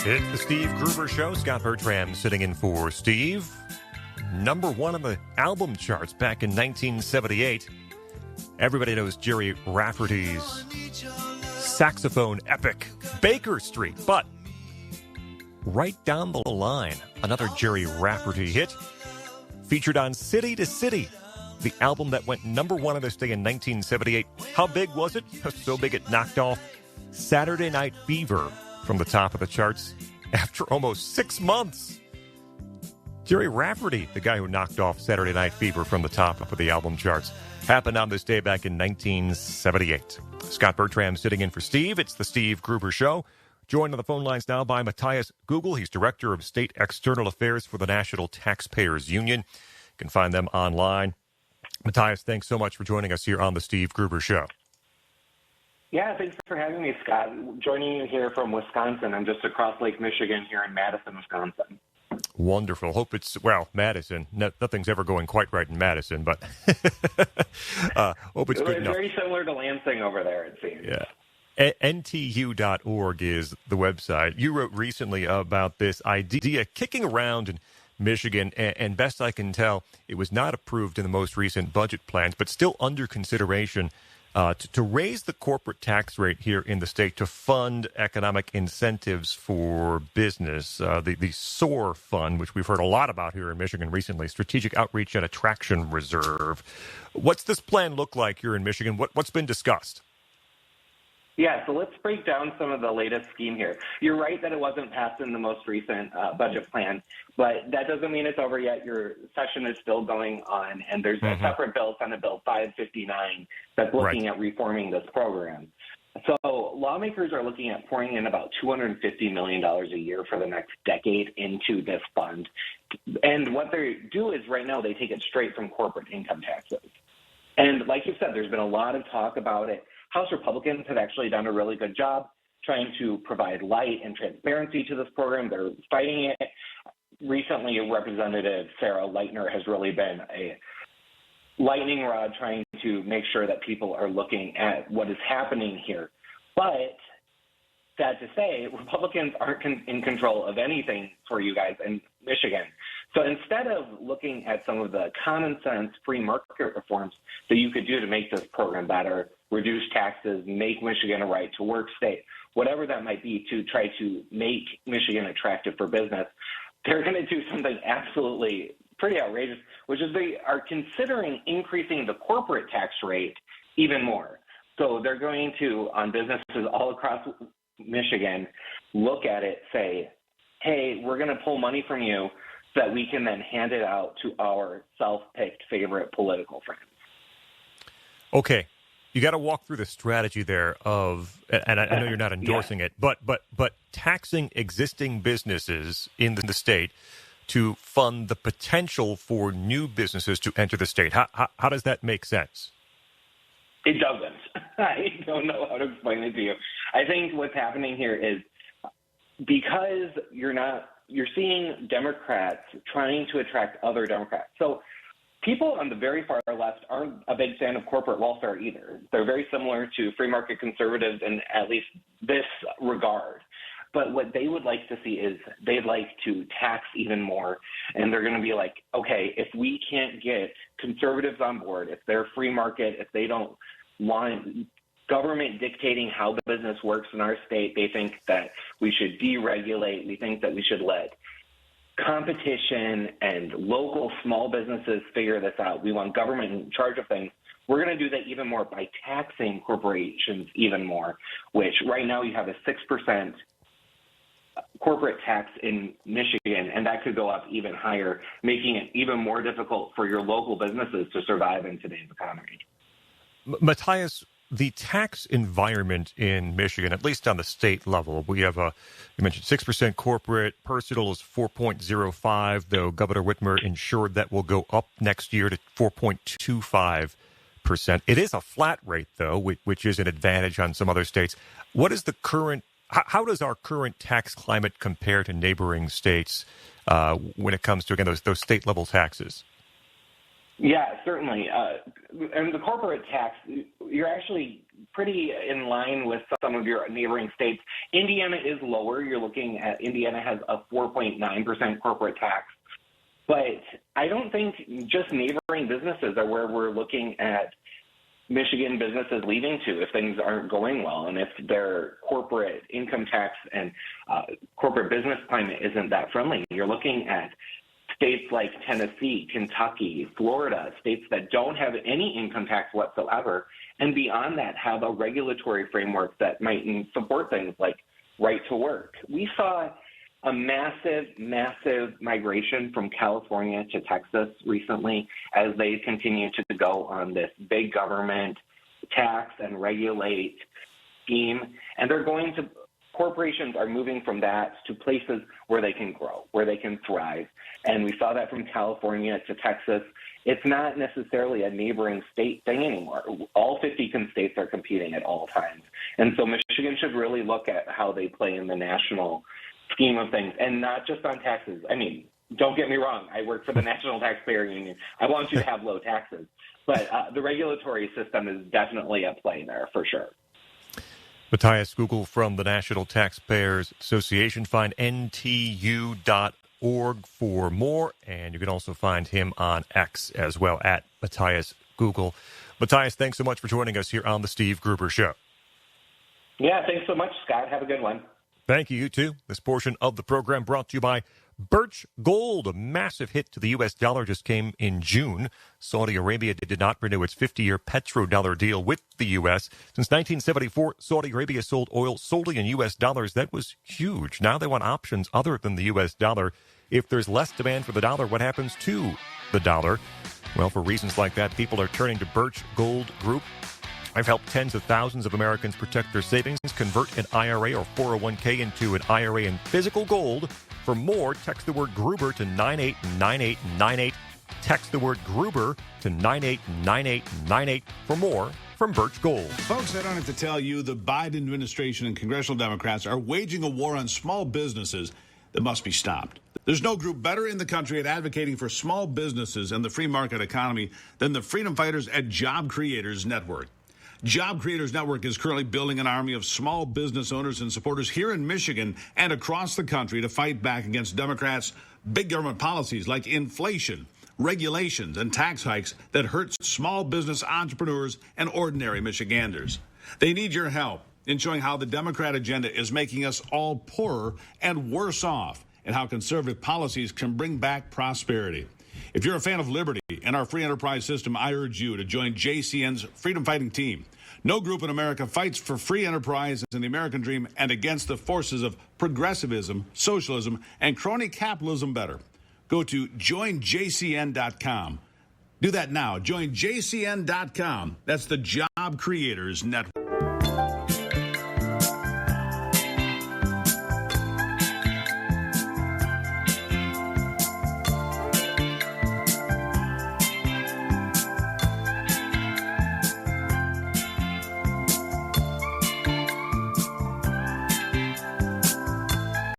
It's the Steve Gruber Show. Scott Bertram sitting in for Steve. Number one on the album charts back in 1978. Everybody knows Jerry Rafferty's saxophone epic, Baker Street. But right down the line, another Jerry Rafferty hit featured on City to City, the album that went number one on this day in 1978. How big was it? So big it knocked off Saturday Night Fever from the top of the charts after almost 6 months. Jerry Rafferty, the guy who knocked off Saturday Night Fever from the top of the album charts, happened on this day back in 1978. Scott Bertram sitting in for Steve. It's the Steve Gruber Show. Joined on the phone lines now by Mattias Gugel. He's Director of State External Affairs for the National Taxpayers Union. You can find them online. Mattias, thanks so much for joining us here on the Steve Gruber Show. Yeah, thanks for having me, Scott. Joining you here from Wisconsin. I'm just across Lake Michigan here in Madison, Wisconsin. Wonderful. Hope it's, well, Madison. Nothing's ever going quite right in Madison, but hope it's good enough. Very similar to Lansing over there, it seems. Yeah. NTU.org is the website. You wrote recently about this idea kicking around in Michigan, and best I can tell, it was not approved in the most recent budget plans, but still under consideration to raise the corporate tax rate here in the state to fund economic incentives for business. The SOAR fund, which we've heard a lot about here in Michigan recently, Strategic Outreach and Attraction Reserve. What's this plan look like here in Michigan? What's been discussed? Yeah, so let's break down some of the latest scheme here. You're right that it wasn't passed in the most recent budget plan, but that doesn't mean it's over yet. Your session is still going on, and there's a separate bill, Senate Bill 559, that's looking at reforming this program. So lawmakers are looking at pouring in about $250 million a year for the next decade into this fund. And what they do is right now they take it straight from corporate income taxes. And like you said, there's been a lot of talk about it. House Republicans have actually done a really good job trying to provide light and transparency to this program. They're fighting it. Recently, Representative Sarah Lightner has really been a lightning rod trying to make sure that people are looking at what is happening here. But sad to say, Republicans aren't in control of anything for you guys in Michigan. So instead of looking at some of the common sense free market reforms that you could do to make this program better, reduce taxes, make Michigan a right to work state, whatever that might be to try to make Michigan attractive for business, they're going to do something absolutely pretty outrageous, which is they are considering increasing the corporate tax rate even more. So they're going to, on businesses all across Michigan, look at it, say, hey, we're going to pull money from you so that we can then hand it out to our self-picked favorite political friends. Okay. You got to walk through the strategy there of, and I know you're not endorsing it, but taxing existing businesses in the state to fund the potential for new businesses to enter the state. How does that make sense? It doesn't. I don't know how to explain it to you. I think what's happening here is because you're seeing Democrats trying to attract other Democrats. So people on the very far left aren't a big fan of corporate welfare either. They're very similar to free market conservatives in at least this regard. But what they would like to see is they'd like to tax even more. And they're going to be like, okay, if we can't get conservatives on board, if they're free market, if they don't want government dictating how the business works in our state, they think that we should deregulate. We think that we should let competition and local small businesses figure this out. We want government in charge of things. We're going to do that even more by taxing corporations even more, which right now you have a 6% corporate tax in Michigan, and that could go up even higher, making it even more difficult for your local businesses to survive in today's economy. Mattias, the tax environment in Michigan, at least on the state level, we have you mentioned 6% corporate, personal is 4.05, though Governor Whitmer ensured that will go up next year to 4.25%. It is a flat rate, though, which is an advantage on some other states. What is the current? How does our current tax climate compare to neighboring states when it comes to, again, those state level taxes? Yeah, certainly. And the corporate tax, you're actually pretty in line with some of your neighboring states. Indiana is lower. You're looking at Indiana has a 4.9% corporate tax. But I don't think just neighboring businesses are where we're looking at Michigan businesses leaving to if things aren't going well and if their corporate income tax and corporate business climate isn't that friendly. You're looking at states like Tennessee, Kentucky, Florida, states that don't have any income tax whatsoever, and beyond that have a regulatory framework that might support things like right to work. We saw a massive migration from California to Texas recently as they continue to go on this big government tax and regulate scheme. And corporations are moving from that to places where they can grow, where they can thrive. And we saw that from California to Texas. It's not necessarily a neighboring state thing anymore. All 50 states are competing at all times. And so Michigan should really look at how they play in the national scheme of things, and not just on taxes. I mean, don't get me wrong. I work for the National Taxpayer Union. I want you to have low taxes. But the regulatory system is definitely at play there for sure. Mattias Gugel from the National Taxpayers Association. Find NTU.org for more, and you can also find him on X as well, at Mattias Gugel. Mattias, thanks so much for joining us here on the Steve Gruber Show. Yeah, thanks so much, Scott. Have a good one. Thank you, you too. This portion of the program brought to you by Birch Gold. A massive hit to the U.S. dollar just came in June. Saudi Arabia did not renew its 50-year petrodollar deal with the U.S. Since 1974, Saudi Arabia sold oil solely in U.S. dollars. That was huge. Now they want options other than the U.S. dollar. If there's less demand for the dollar, what happens to the dollar? Well, for reasons like that, people are turning to Birch Gold Group. I've helped tens of thousands of Americans protect their savings, convert an IRA or 401k into an IRA in physical gold. For more, text the word Gruber to 989898. Text the word Gruber to 989898 for more from Birch Gold. Folks, I don't have to tell you, the Biden administration and congressional Democrats are waging a war on small businesses that must be stopped. There's no group better in the country at advocating for small businesses and the free market economy than the freedom fighters at Job Creators Network. Job Creators Network is currently building an army of small business owners and supporters here in Michigan and across the country to fight back against Democrats' big government policies like inflation, regulations, and tax hikes that hurt small business entrepreneurs and ordinary Michiganders. They need your help in showing how the Democrat agenda is making us all poorer and worse off, and how conservative policies can bring back prosperity. If you're a fan of liberty and our free enterprise system, I urge you to join JCN's freedom fighting team. No group in America fights for free enterprise and the American dream and against the forces of progressivism, socialism, and crony capitalism better. Go to joinjcn.com. Do that now. Join JCN.com. That's the Job Creators Network.